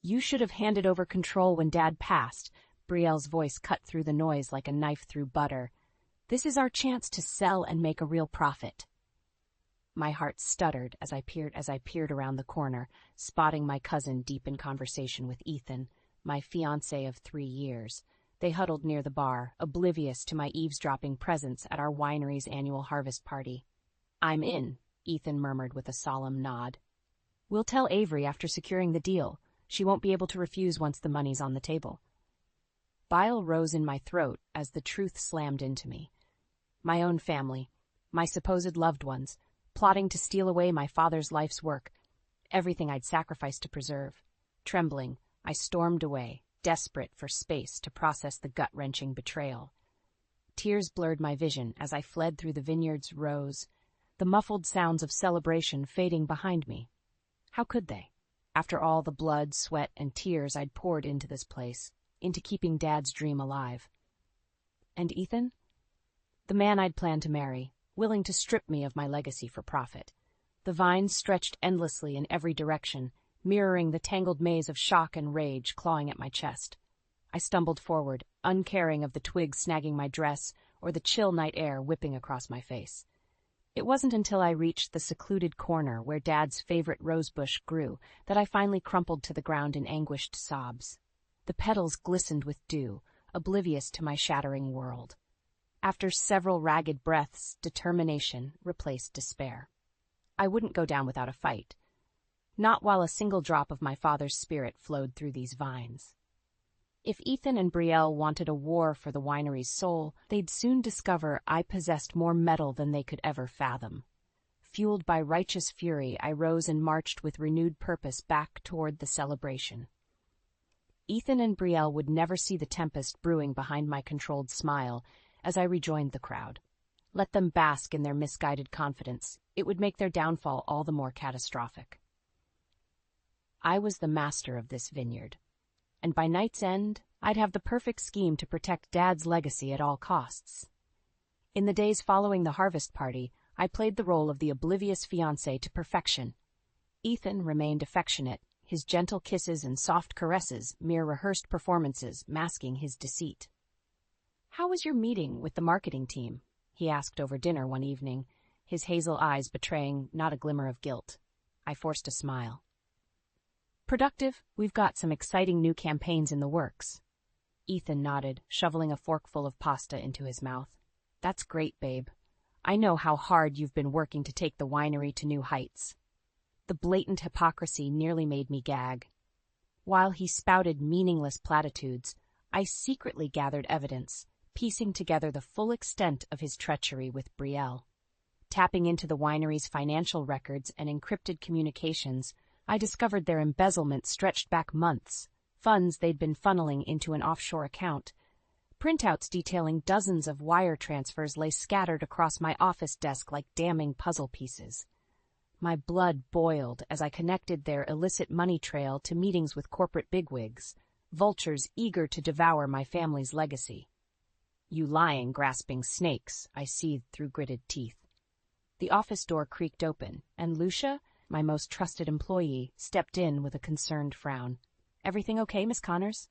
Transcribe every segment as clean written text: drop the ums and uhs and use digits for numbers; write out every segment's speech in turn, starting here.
You should have handed over control when Dad passed. Brielle's voice cut through the noise like a knife through butter. This is our chance to sell and make a real profit. My heart stuttered as I peered around the corner, spotting my cousin deep in conversation with Ethan, my fiancé of 3 years. They huddled near the bar, oblivious to my eavesdropping presence at our winery's annual harvest party. I'm in, Ethan murmured with a solemn nod. We'll tell Avery after securing the deal. She won't be able to refuse once the money's on the table. Bile rose in my throat as the truth slammed into me. My own family, my supposed loved ones, plotting to steal away my father's life's work, everything I'd sacrificed to preserve. Trembling, I stormed away, desperate for space to process the gut-wrenching betrayal. Tears blurred my vision as I fled through the vineyard's rows, the muffled sounds of celebration fading behind me. How could they? After all the blood, sweat, and tears I'd poured into this place, into keeping Dad's dream alive. And Ethan? The man I'd planned to marry, willing to strip me of my legacy for profit. The vines stretched endlessly in every direction, mirroring the tangled maze of shock and rage clawing at my chest. I stumbled forward, uncaring of the twigs snagging my dress or the chill night air whipping across my face. It wasn't until I reached the secluded corner where Dad's favorite rosebush grew that I finally crumpled to the ground in anguished sobs. The petals glistened with dew, oblivious to my shattering world. After several ragged breaths, determination replaced despair. I wouldn't go down without a fight. Not while a single drop of my father's spirit flowed through these vines. If Ethan and Brielle wanted a war for the winery's soul, they'd soon discover I possessed more mettle than they could ever fathom. Fueled by righteous fury, I rose and marched with renewed purpose back toward the celebration. Ethan and Brielle would never see the tempest brewing behind my controlled smile as I rejoined the crowd. Let them bask in their misguided confidence. It would make their downfall all the more catastrophic. I was the master of this vineyard, and by night's end, I'd have the perfect scheme to protect Dad's legacy at all costs. In the days following the harvest party, I played the role of the oblivious fiancé to perfection. Ethan remained affectionate, his gentle kisses and soft caresses mere rehearsed performances masking his deceit. "How was your meeting with the marketing team?" he asked over dinner one evening, his hazel eyes betraying not a glimmer of guilt. I forced a smile. "Productive. We've got some exciting new campaigns in the works." Ethan nodded, shoveling a forkful of pasta into his mouth. "That's great, babe. I know how hard you've been working to take the winery to new heights." The blatant hypocrisy nearly made me gag. While he spouted meaningless platitudes, I secretly gathered evidence, piecing together the full extent of his treachery with Brielle. Tapping into the winery's financial records and encrypted communications, I discovered their embezzlement stretched back months, funds they'd been funneling into an offshore account. Printouts detailing dozens of wire transfers lay scattered across my office desk like damning puzzle pieces. My blood boiled as I connected their illicit money trail to meetings with corporate bigwigs, vultures eager to devour my family's legacy. "You lying, grasping snakes," I seethed through gritted teeth. The office door creaked open, and Lucia, my most trusted employee, stepped in with a concerned frown. "Everything okay, Miss Connors?"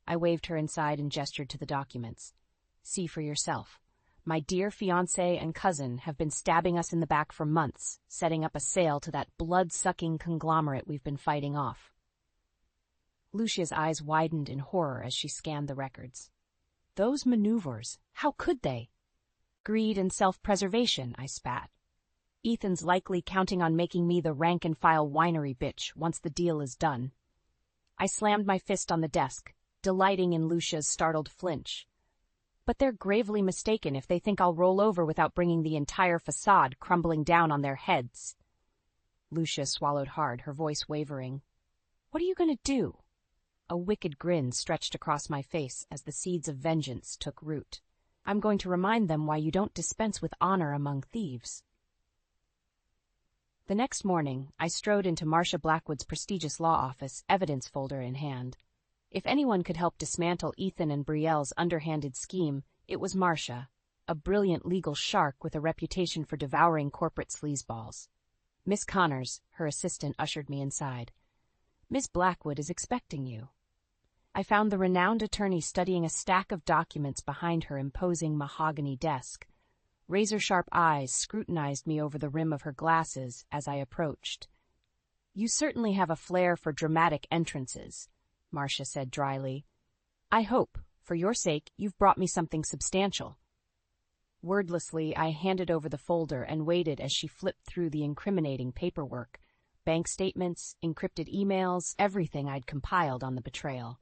I waved her inside and gestured to the documents. "See for yourself. My dear fiancé and cousin have been stabbing us in the back for months, setting up a sale to that blood-sucking conglomerate we've been fighting off." Lucia's eyes widened in horror as she scanned the records. "Those maneuvers, how could they?" "Greed and self-preservation," I spat. "Ethan's likely counting on making me the rank-and-file winery bitch once the deal is done." I slammed my fist on the desk, delighting in Lucia's startled flinch. "But they're gravely mistaken if they think I'll roll over without bringing the entire facade crumbling down on their heads." Lucia swallowed hard, her voice wavering. "What are you going to do?" A wicked grin stretched across my face as the seeds of vengeance took root. "I'm going to remind them why you don't dispense with honor among thieves." The next morning, I strode into Marcia Blackwood's prestigious law office, evidence folder in hand. If anyone could help dismantle Ethan and Brielle's underhanded scheme, it was Marcia, a brilliant legal shark with a reputation for devouring corporate sleazeballs. Miss Connors, her assistant, ushered me inside. Miss Blackwood is expecting you. I found the renowned attorney studying a stack of documents behind her imposing mahogany desk. Razor-sharp eyes scrutinized me over the rim of her glasses as I approached. "You certainly have a flair for dramatic entrances," Marcia said dryly. "I hope, for your sake, you've brought me something substantial." Wordlessly, I handed over the folder and waited as she flipped through the incriminating paperwork. Bank statements, encrypted emails, everything I'd compiled on the betrayal.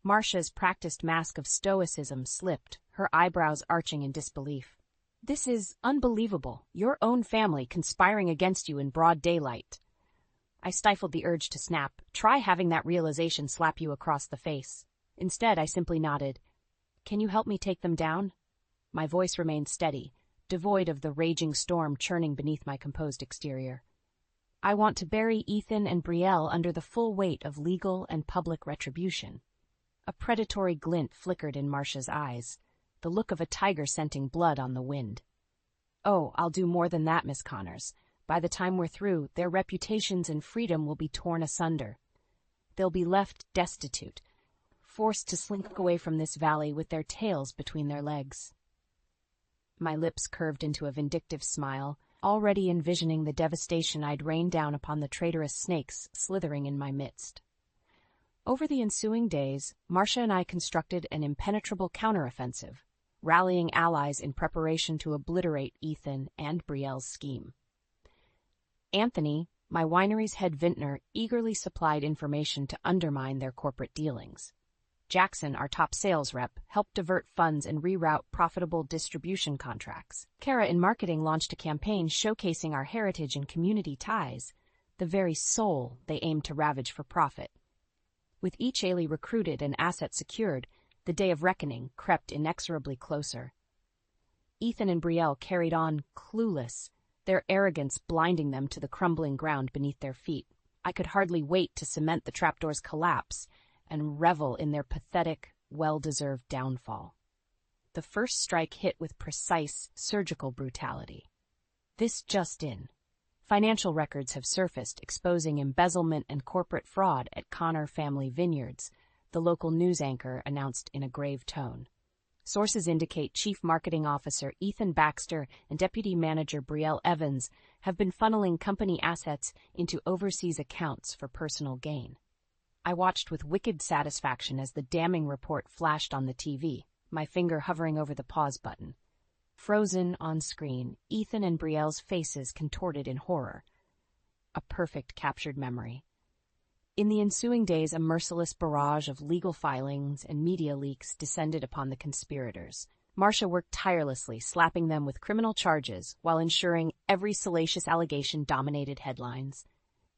Marcia's practiced mask of stoicism slipped, her eyebrows arching in disbelief. "This is unbelievable. Your own family conspiring against you in broad daylight." I stifled the urge to snap. Try having that realization slap you across the face. Instead, I simply nodded. "Can you help me take them down?" My voice remained steady, devoid of the raging storm churning beneath my composed exterior. "I want to bury Ethan and Brielle under the full weight of legal and public retribution." A predatory glint flickered in Marcia's eyes, the look of a tiger scenting blood on the wind. "Oh, I'll do more than that, Miss Connors. By the time we're through, their reputations and freedom will be torn asunder. They'll be left destitute, forced to slink away from this valley with their tails between their legs." My lips curved into a vindictive smile, already envisioning the devastation I'd rain down upon the traitorous snakes slithering in my midst. Over the ensuing days, Marcia and I constructed an impenetrable counteroffensive, rallying allies in preparation to obliterate Ethan and Brielle's scheme. Anthony, my winery's head vintner, eagerly supplied information to undermine their corporate dealings. Jackson, our top sales rep, helped divert funds and reroute profitable distribution contracts. Kara in marketing launched a campaign showcasing our heritage and community ties, the very soul they aimed to ravage for profit. With each ally recruited and assets secured, the day of reckoning crept inexorably closer. Ethan and Brielle carried on clueless, their arrogance blinding them to the crumbling ground beneath their feet. I could hardly wait to cement the trapdoor's collapse and revel in their pathetic, well-deserved downfall. The first strike hit with precise, surgical brutality. This just in. Financial records have surfaced exposing embezzlement and corporate fraud at Connor Family Vineyards, the local news anchor announced in a grave tone. Sources indicate Chief Marketing Officer Ethan Baxter and Deputy Manager Brielle Evans have been funneling company assets into overseas accounts for personal gain. I watched with wicked satisfaction as the damning report flashed on the TV, my finger hovering over the pause button. Frozen on screen, Ethan and Brielle's faces contorted in horror. A perfect captured memory. In the ensuing days, a merciless barrage of legal filings and media leaks descended upon the conspirators. Marcia worked tirelessly, slapping them with criminal charges while ensuring every salacious allegation dominated headlines.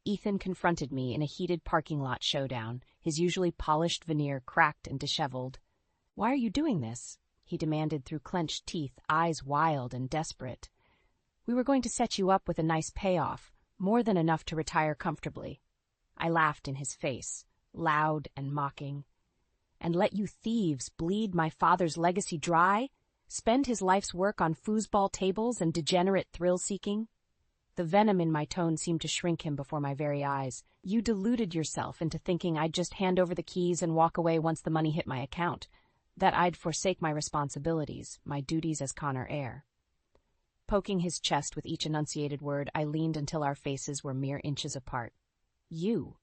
Ethan confronted me in a heated parking lot showdown, his usually polished veneer cracked and disheveled. "Why are you doing this?" he demanded through clenched teeth, eyes wild and desperate. "We were going to set you up with a nice payoff, more than enough to retire comfortably." I laughed in his face, loud and mocking. "And let you thieves bleed my father's legacy dry? Spend his life's work on foosball tables and degenerate thrill-seeking?" The venom in my tone seemed to shrink him before my very eyes. "You deluded yourself into thinking I'd just hand over the keys and walk away once the money hit my account, that I'd forsake my responsibilities, my duties as Connor heir." Poking his chest with each enunciated word, I leaned until our faces were mere inches apart. "You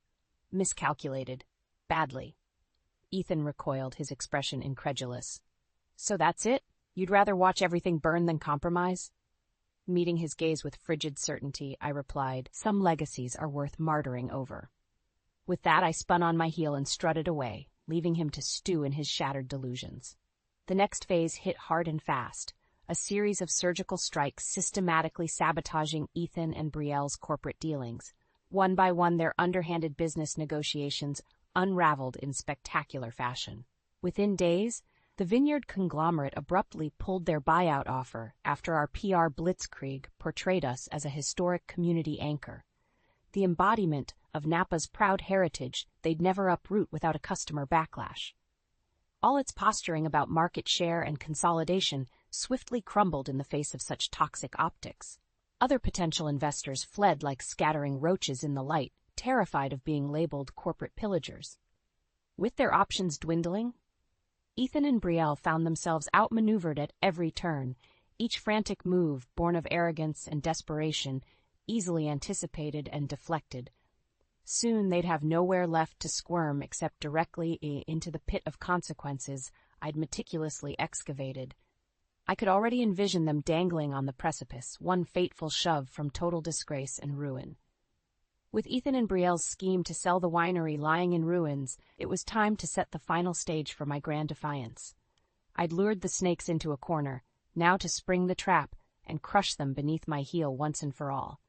miscalculated. Badly." Ethan recoiled, his expression incredulous. "So that's it? You'd rather watch everything burn than compromise?" Meeting his gaze with frigid certainty, I replied, "Some legacies are worth martyring over." With that, I spun on my heel and strutted away, leaving him to stew in his shattered delusions. The next phase hit hard and fast, a series of surgical strikes systematically sabotaging Ethan and Brielle's corporate dealings. One by one, their underhanded business negotiations unraveled in spectacular fashion. Within days, the Vineyard conglomerate abruptly pulled their buyout offer after our PR blitzkrieg portrayed us as a historic community anchor, the embodiment of Napa's proud heritage they'd never uproot without a customer backlash. All its posturing about market share and consolidation swiftly crumbled in the face of such toxic optics. Other potential investors fled like scattering roaches in the light, terrified of being labeled corporate pillagers. With their options dwindling, Ethan and Brielle found themselves outmaneuvered at every turn, each frantic move, born of arrogance and desperation, easily anticipated and deflected. Soon they'd have nowhere left to squirm except directly into the pit of consequences I'd meticulously excavated. I could already envision them dangling on the precipice, one fateful shove from total disgrace and ruin. With Ethan and Brielle's scheme to sell the winery lying in ruins, it was time to set the final stage for my grand defiance. I'd lured the snakes into a corner, now to spring the trap and crush them beneath my heel once and for all.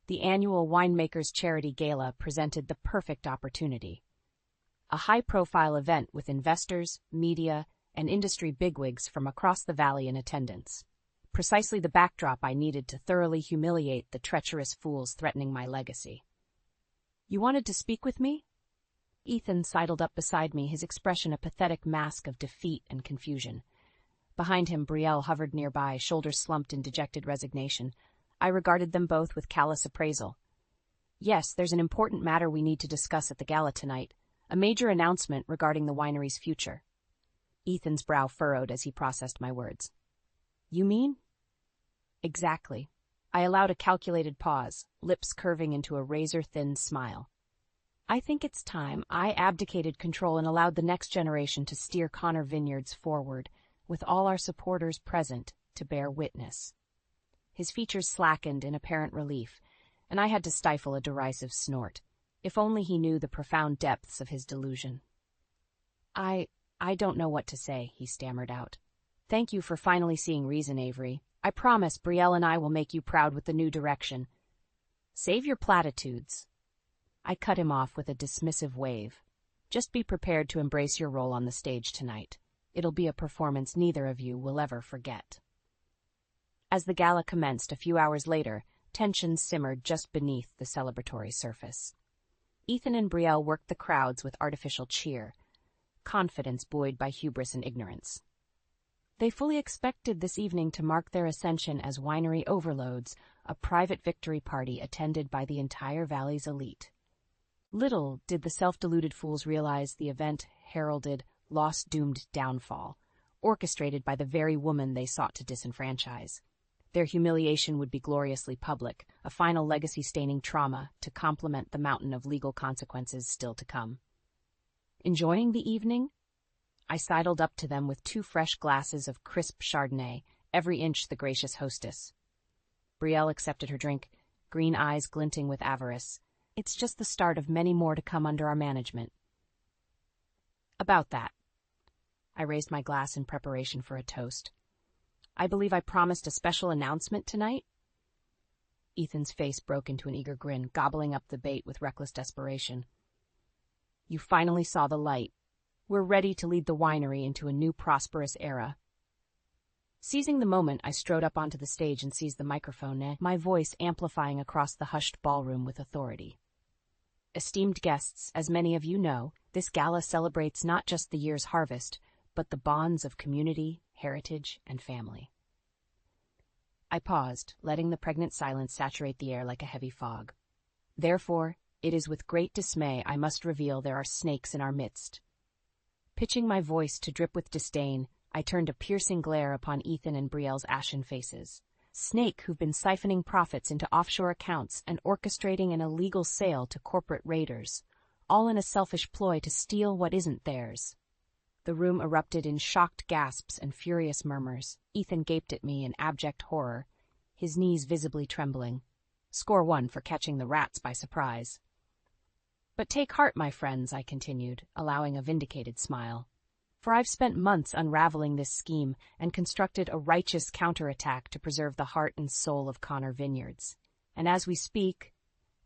The annual Winemakers Charity Gala presented the perfect opportunity. A high-profile event with investors, media, and industry bigwigs from across the valley in attendance. Precisely the backdrop I needed to thoroughly humiliate the treacherous fools threatening my legacy. "You wanted to speak with me?" Ethan sidled up beside me, his expression a pathetic mask of defeat and confusion. Behind him, Brielle hovered nearby, shoulders slumped in dejected resignation. I regarded them both with callous appraisal. "Yes, there's an important matter we need to discuss at the gala tonight, a major announcement regarding the winery's future." Ethan's brow furrowed as he processed my words. "You mean?" "Exactly." I allowed a calculated pause, lips curving into a razor-thin smile. "I think it's time I abdicated control and allowed the next generation to steer Connor Vineyards forward, with all our supporters present to bear witness." His features slackened in apparent relief, and I had to stifle a derisive snort. If only he knew the profound depths of his delusion. I don't know what to say," he stammered out. "Thank you for finally seeing reason, Avery. I promise Brielle and I will make you proud with the new direction." "Save your platitudes." I cut him off with a dismissive wave. "Just be prepared to embrace your role on the stage tonight. It'll be a performance neither of you will ever forget." As the gala commenced a few hours later, tension simmered just beneath the celebratory surface. Ethan and Brielle worked the crowds with artificial cheer, confidence buoyed by hubris and ignorance. They fully expected this evening to mark their ascension as winery overloads, a private victory party attended by the entire valley's elite. Little did the self-deluded fools realize the event heralded loss-doomed downfall, orchestrated by the very woman they sought to disenfranchise. Their humiliation would be gloriously public, a final legacy-staining trauma to complement the mountain of legal consequences still to come. Enjoying the evening? I sidled up to them with 2 fresh glasses of crisp Chardonnay, every inch the gracious hostess. Brielle accepted her drink, green eyes glinting with avarice. "It's just the start of many more to come under our management." "About that." I raised my glass in preparation for a toast. "I believe I promised a special announcement tonight?" Ethan's face broke into an eager grin, gobbling up the bait with reckless desperation. "You finally saw the light. We're ready to lead the winery into a new prosperous era." Seizing the moment, I strode up onto the stage and seized the microphone, my voice amplifying across the hushed ballroom with authority. "Esteemed guests, as many of you know, this gala celebrates not just the year's harvest, but the bonds of community, heritage, and family." I paused, letting the pregnant silence saturate the air like a heavy fog. "Therefore, it is with great dismay I must reveal there are snakes in our midst." Pitching my voice to drip with disdain, I turned a piercing glare upon Ethan and Brielle's ashen faces. Snake who've been siphoning profits into offshore accounts and orchestrating an illegal sale to corporate raiders, all in a selfish ploy to steal what isn't theirs. The room erupted in shocked gasps and furious murmurs. Ethan gaped at me in abject horror, his knees visibly trembling. Score 1 for catching the rats by surprise. "But take heart, my friends," I continued, allowing a vindicated smile. "For I've spent months unraveling this scheme and constructed a righteous counterattack to preserve the heart and soul of Connor Vineyards. And as we speak,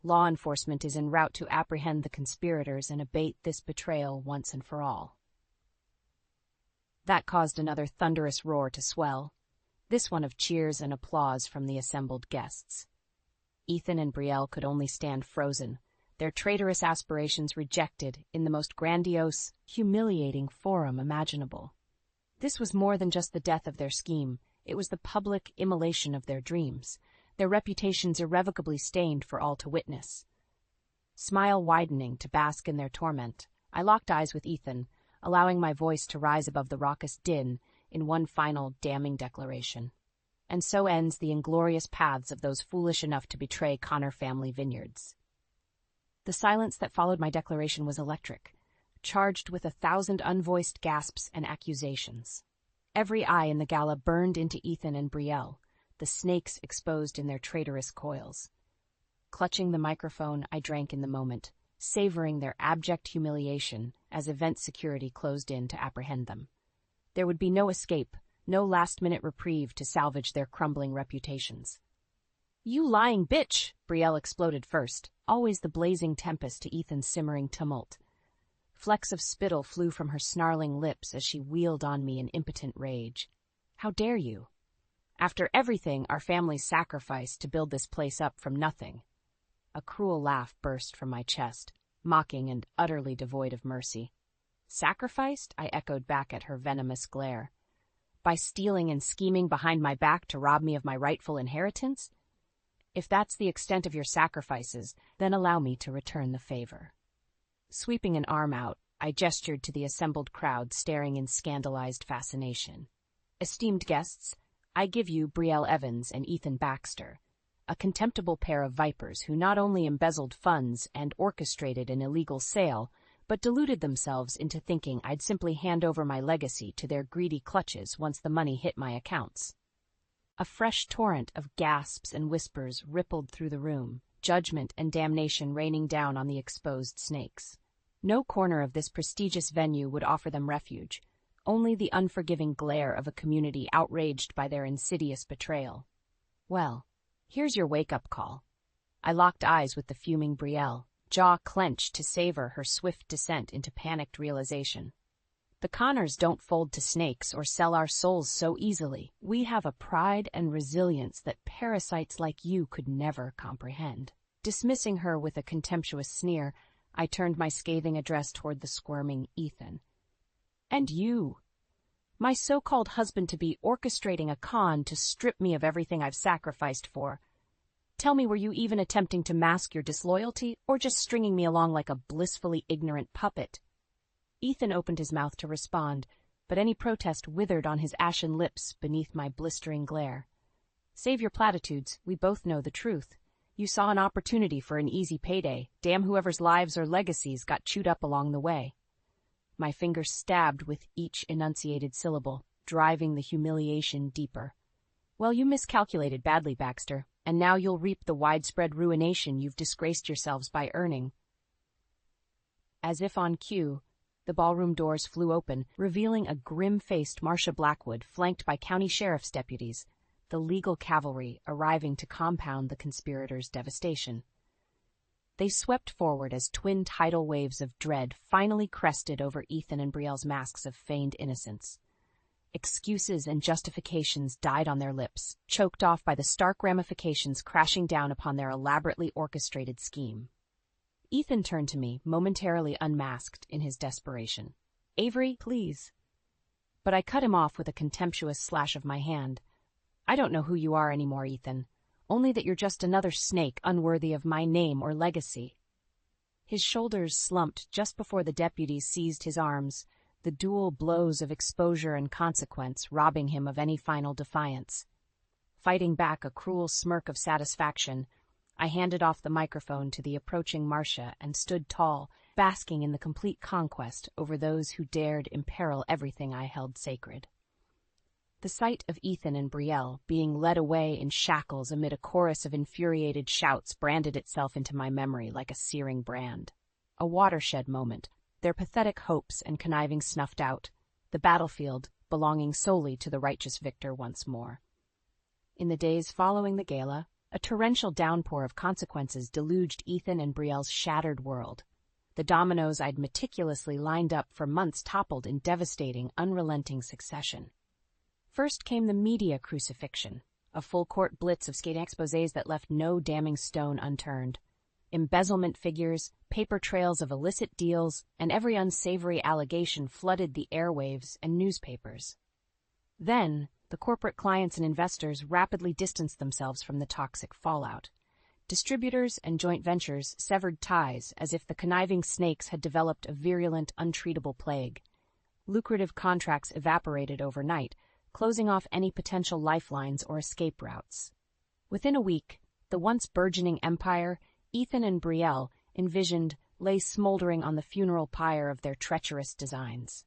law enforcement is en route to apprehend the conspirators and abate this betrayal once and for all." That caused another thunderous roar to swell, this one of cheers and applause from the assembled guests. Ethan and Brielle could only stand frozen, their traitorous aspirations rejected in the most grandiose, humiliating forum imaginable. This was more than just the death of their scheme, it was the public immolation of their dreams, their reputations irrevocably stained for all to witness. smile widening to bask in their torment. I locked eyes with Ethan, allowing my voice to rise above the raucous din in one final damning declaration. And so ends the inglorious paths of those foolish enough to betray Connor family vineyards. The silence that followed my declaration was electric, charged with 1,000 unvoiced gasps and accusations. Every eye in the gala burned into Ethan and Brielle, the snakes exposed in their traitorous coils. Clutching the microphone, I drank in the moment, savoring their abject humiliation as event security closed in to apprehend them. There would be no escape, no last-minute reprieve to salvage their crumbling reputations. "You lying bitch!" Brielle exploded first, always the blazing tempest to Ethan's simmering tumult. Flecks of spittle flew from her snarling lips as she wheeled on me in impotent rage. "How dare you? After everything our family sacrificed to build this place up from nothing." A cruel laugh burst from my chest, mocking and utterly devoid of mercy. "Sacrificed?" I echoed back at her venomous glare. "By stealing and scheming behind my back to rob me of my rightful inheritance? If that's the extent of your sacrifices, then allow me to return the favor." Sweeping an arm out, I gestured to the assembled crowd staring in scandalized fascination. "Esteemed guests, I give you Brielle Evans and Ethan Baxter, a contemptible pair of vipers who not only embezzled funds and orchestrated an illegal sale, but deluded themselves into thinking I'd simply hand over my legacy to their greedy clutches once the money hit my accounts." A fresh torrent of gasps and whispers rippled through the room, judgment and damnation raining down on the exposed snakes. No corner of this prestigious venue would offer them refuge, only the unforgiving glare of a community outraged by their insidious betrayal. "Well, here's your wake-up call." I locked eyes with the fuming Brielle, jaw clenched to savor her swift descent into panicked realization. "The Connors don't fold to snakes or sell our souls so easily. We have a pride and resilience that parasites like you could never comprehend." Dismissing her with a contemptuous sneer, I turned my scathing address toward the squirming Ethan. "And you, my so-called husband-to-be orchestrating a con to strip me of everything I've sacrificed for. Tell me, were you even attempting to mask your disloyalty, or just stringing me along like a blissfully ignorant puppet?" Ethan opened his mouth to respond, but any protest withered on his ashen lips beneath my blistering glare. "Save your platitudes, we both know the truth. You saw an opportunity for an easy payday. Damn whoever's lives or legacies got chewed up along the way." My fingers stabbed with each enunciated syllable, driving the humiliation deeper. "Well, you miscalculated badly, Baxter, and now you'll reap the widespread ruination you've disgraced yourselves by earning." As if on cue, the ballroom doors flew open, revealing a grim-faced Marcia Blackwood flanked by county sheriff's deputies, the legal cavalry arriving to compound the conspirators' devastation. They swept forward as twin tidal waves of dread finally crested over Ethan and Brielle's masks of feigned innocence. Excuses and justifications died on their lips, choked off by the stark ramifications crashing down upon their elaborately orchestrated scheme. Ethan turned to me, momentarily unmasked in his desperation. "Avery, please." But I cut him off with a contemptuous slash of my hand. "I don't know who you are anymore, Ethan. Only that you're just another snake unworthy of my name or legacy." His shoulders slumped just before the deputies seized his arms, the dual blows of exposure and consequence robbing him of any final defiance. Fighting back a cruel smirk of satisfaction, I handed off the microphone to the approaching Marcia and stood tall, basking in the complete conquest over those who dared imperil everything I held sacred. The sight of Ethan and Brielle being led away in shackles amid a chorus of infuriated shouts branded itself into my memory like a searing brand. A watershed moment, their pathetic hopes and conniving snuffed out, the battlefield belonging solely to the righteous victor once more. In the days following the gala, a torrential downpour of consequences deluged Ethan and Brielle's shattered world. The dominoes I'd meticulously lined up for months toppled in devastating, unrelenting succession. First came the media crucifixion, a full-court blitz of skating exposés that left no damning stone unturned. Embezzlement figures, paper trails of illicit deals, and every unsavory allegation flooded the airwaves and newspapers. Then, the corporate clients and investors rapidly distanced themselves from the toxic fallout. Distributors and joint ventures severed ties as if the conniving snakes had developed a virulent, untreatable plague. Lucrative contracts evaporated overnight, closing off any potential lifelines or escape routes. Within a week, the once burgeoning empire Ethan and Brielle envisioned lay smoldering on the funeral pyre of their treacherous designs.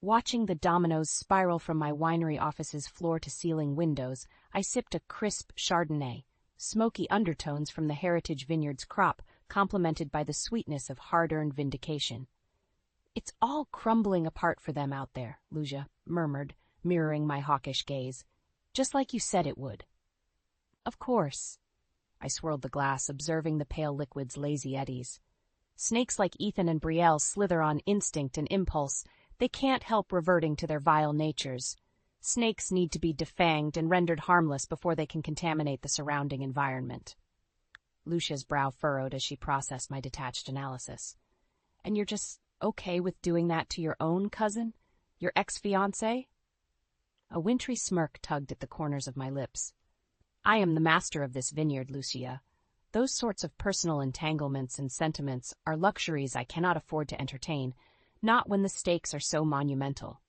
Watching the dominoes spiral from my winery office's floor-to-ceiling windows, I sipped a crisp Chardonnay, smoky undertones from the Heritage Vineyards crop complemented by the sweetness of hard-earned vindication. "It's all crumbling apart for them out there," Lucia murmured, mirroring my hawkish gaze. "Just like you said it would." "Of course." I swirled the glass, observing the pale liquid's lazy eddies. "Snakes like Ethan and Brielle slither on instinct and impulse. They can't help reverting to their vile natures. Snakes need to be defanged and rendered harmless before they can contaminate the surrounding environment." Lucia's brow furrowed as she processed my detached analysis. "And you're just okay with doing that to your own cousin? Your ex-fiancé?" A wintry smirk tugged at the corners of my lips. "I am the master of this vineyard, Lucia. Those sorts of personal entanglements and sentiments are luxuries I cannot afford to entertain, not when the stakes are so monumental."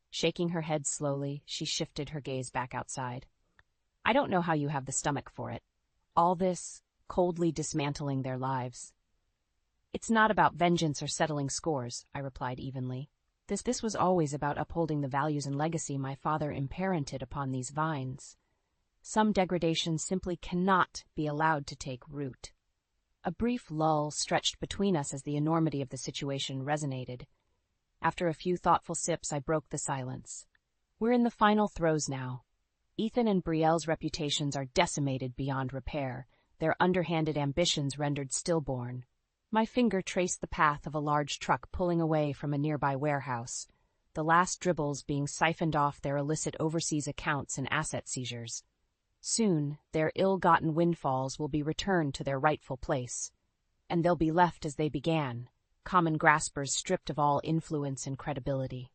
Shaking her head slowly, she shifted her gaze back outside. "I don't know how you have the stomach for it. All this, coldly dismantling their lives." "It's not about vengeance or settling scores," I replied evenly. This was always about upholding the values and legacy my father imparented upon these vines. Some degradation simply cannot be allowed to take root. A brief lull stretched between us as the enormity of the situation resonated. After a few thoughtful sips, I broke the silence. "We're in the final throes now. Ethan and Brielle's reputations are decimated beyond repair, their underhanded ambitions rendered stillborn." My finger traced the path of a large truck pulling away from a nearby warehouse, the last dribbles being siphoned off their illicit overseas accounts and asset seizures. Soon, their ill-gotten windfalls will be returned to their rightful place, and they'll be left as they began, common graspers stripped of all influence and credibility.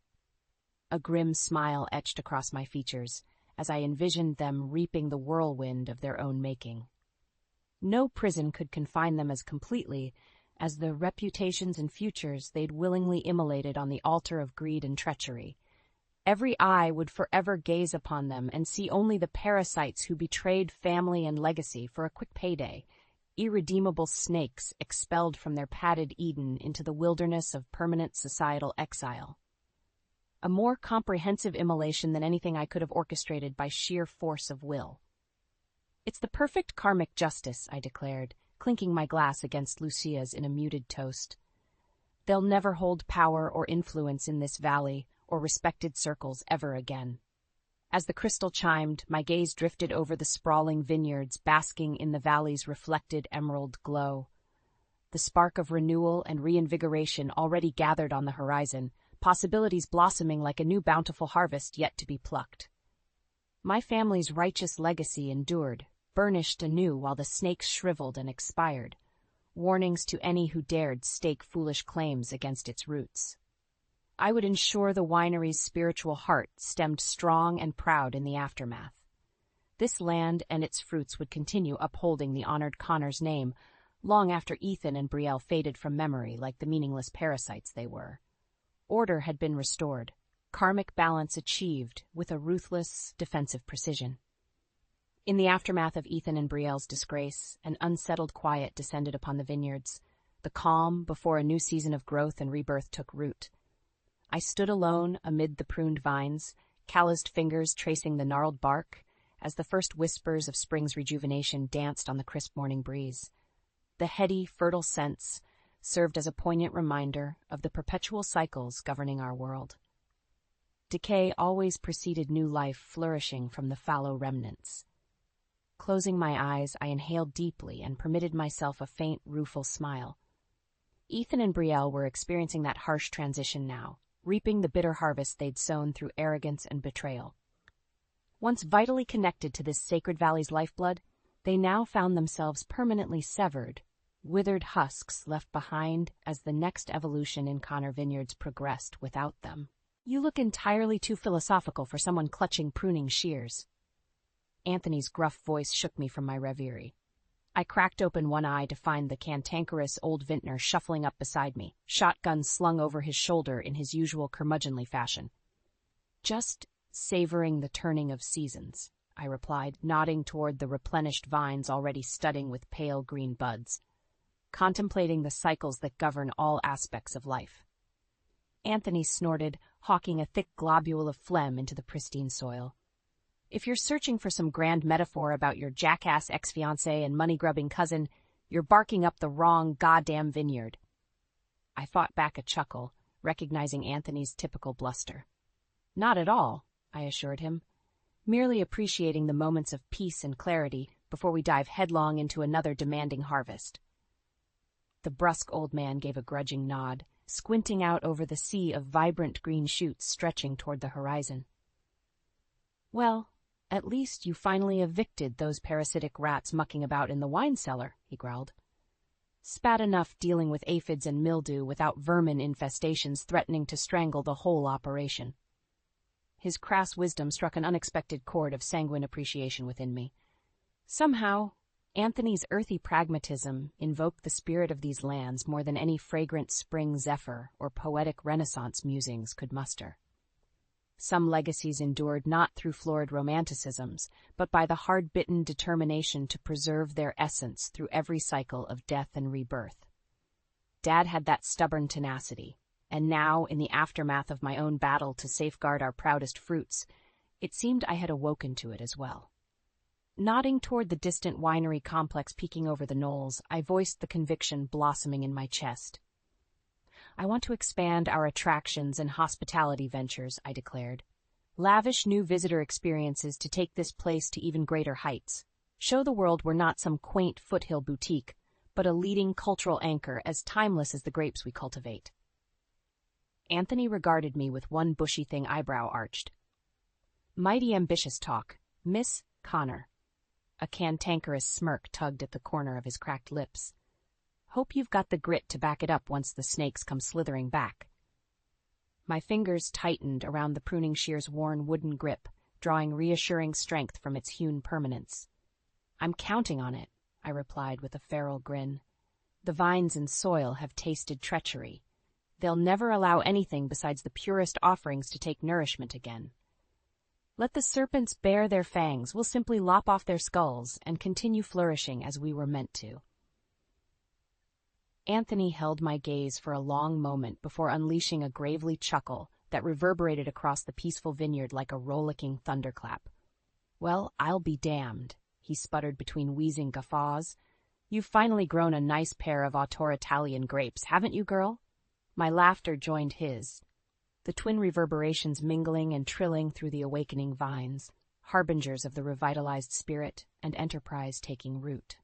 A grim smile etched across my features as I envisioned them reaping the whirlwind of their own making. No prison could confine them as completely as the reputations and futures they'd willingly immolated on the altar of greed and treachery. Every eye would forever gaze upon them and see only the parasites who betrayed family and legacy for a quick payday, irredeemable snakes expelled from their padded Eden into the wilderness of permanent societal exile. A more comprehensive immolation than anything I could have orchestrated by sheer force of will. "It's the perfect karmic justice," I declared, clinking my glass against Lucia's in a muted toast. "They'll never hold power or influence in this valley or respected circles ever again." As the crystal chimed, my gaze drifted over the sprawling vineyards, basking in the valley's reflected emerald glow. The spark of renewal and reinvigoration already gathered on the horizon, possibilities blossoming like a new bountiful harvest yet to be plucked. My family's righteous legacy endured, burnished anew while the snakes shriveled and expired, warnings to any who dared stake foolish claims against its roots. I would ensure the winery's spiritual heart stemmed strong and proud in the aftermath. This land and its fruits would continue upholding the honored Connor's name long after Ethan and Brielle faded from memory like the meaningless parasites they were. Order had been restored, karmic balance achieved with a ruthless, defensive precision. In the aftermath of Ethan and Brielle's disgrace, an unsettled quiet descended upon the vineyards, the calm before a new season of growth and rebirth took root. I stood alone amid the pruned vines, calloused fingers tracing the gnarled bark, as the first whispers of spring's rejuvenation danced on the crisp morning breeze. The heady, fertile scents served as a poignant reminder of the perpetual cycles governing our world. Decay always preceded new life flourishing from the fallow remnants. Closing my eyes, I inhaled deeply and permitted myself a faint, rueful smile. Ethan and Brielle were experiencing that harsh transition now, reaping the bitter harvest they'd sown through arrogance and betrayal. Once vitally connected to this sacred valley's lifeblood, they now found themselves permanently severed, withered husks left behind as the next evolution in Connor Vineyards progressed without them. "You look entirely too philosophical for someone clutching pruning shears." Anthony's gruff voice shook me from my reverie. I cracked open one eye to find the cantankerous old vintner shuffling up beside me, shotgun slung over his shoulder in his usual curmudgeonly fashion. "Just savoring the turning of seasons," I replied, nodding toward the replenished vines already studding with pale green buds, contemplating the cycles that govern all aspects of life. Anthony snorted, hawking a thick globule of phlegm into the pristine soil. "If you're searching for some grand metaphor about your jackass ex-fiancé and money-grubbing cousin, you're barking up the wrong goddamn vineyard." I fought back a chuckle, recognizing Anthony's typical bluster. "Not at all," I assured him, merely appreciating the moments of peace and clarity before we dive headlong into another demanding harvest. The brusque old man gave a grudging nod, squinting out over the sea of vibrant green shoots stretching toward the horizon. "Well, at least you finally evicted those parasitic rats mucking about in the wine cellar," he growled. "Spat enough dealing with aphids and mildew without vermin infestations threatening to strangle the whole operation." His crass wisdom struck an unexpected chord of sanguine appreciation within me. Somehow, Anthony's earthy pragmatism invoked the spirit of these lands more than any fragrant spring zephyr or poetic Renaissance musings could muster. Some legacies endured not through florid romanticisms, but by the hard-bitten determination to preserve their essence through every cycle of death and rebirth. Dad had that stubborn tenacity, and now, in the aftermath of my own battle to safeguard our proudest fruits, it seemed I had awoken to it as well. Nodding toward the distant winery complex peeking over the knolls, I voiced the conviction blossoming in my chest. "I want to expand our attractions and hospitality ventures," I declared. "Lavish new visitor experiences to take this place to even greater heights. Show the world we're not some quaint foothill boutique, but a leading cultural anchor as timeless as the grapes we cultivate." Anthony regarded me with one bushy-thing eyebrow arched. "Mighty ambitious talk, Miss Connor." A cantankerous smirk tugged at the corner of his cracked lips. "Hope you've got the grit to back it up once the snakes come slithering back." My fingers tightened around the pruning shear's worn wooden grip, drawing reassuring strength from its hewn permanence. "I'm counting on it," I replied with a feral grin. "The vines and soil have tasted treachery. They'll never allow anything besides the purest offerings to take nourishment again. Let the serpents bare their fangs, we'll simply lop off their skulls and continue flourishing as we were meant to." Anthony held my gaze for a long moment before unleashing a gravely chuckle that reverberated across the peaceful vineyard like a rollicking thunderclap. "Well, I'll be damned," he sputtered between wheezing guffaws. "You've finally grown a nice pair of auteur Italian grapes, haven't you, girl?" My laughter joined his, the twin reverberations mingling and trilling through the awakening vines, harbingers of the revitalized spirit and enterprise taking root.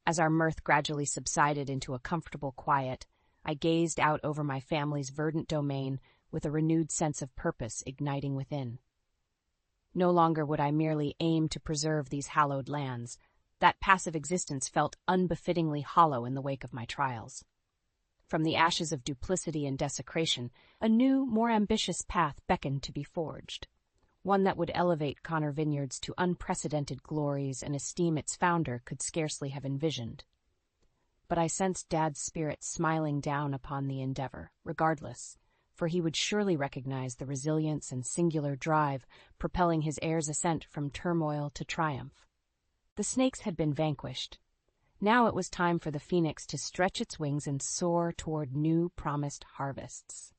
As our mirth gradually subsided into a comfortable quiet, I gazed out over my family's verdant domain with a renewed sense of purpose igniting within. No longer would I merely aim to preserve these hallowed lands. That passive existence felt unbefittingly hollow in the wake of my trials. From the ashes of duplicity and desecration, a new, more ambitious path beckoned to be forged, one that would elevate Connor Vineyards to unprecedented glories and esteem its founder could scarcely have envisioned. But I sensed Dad's spirit smiling down upon the endeavor, regardless, for he would surely recognize the resilience and singular drive propelling his heir's ascent from turmoil to triumph. The snakes had been vanquished. Now it was time for the phoenix to stretch its wings and soar toward new promised harvests.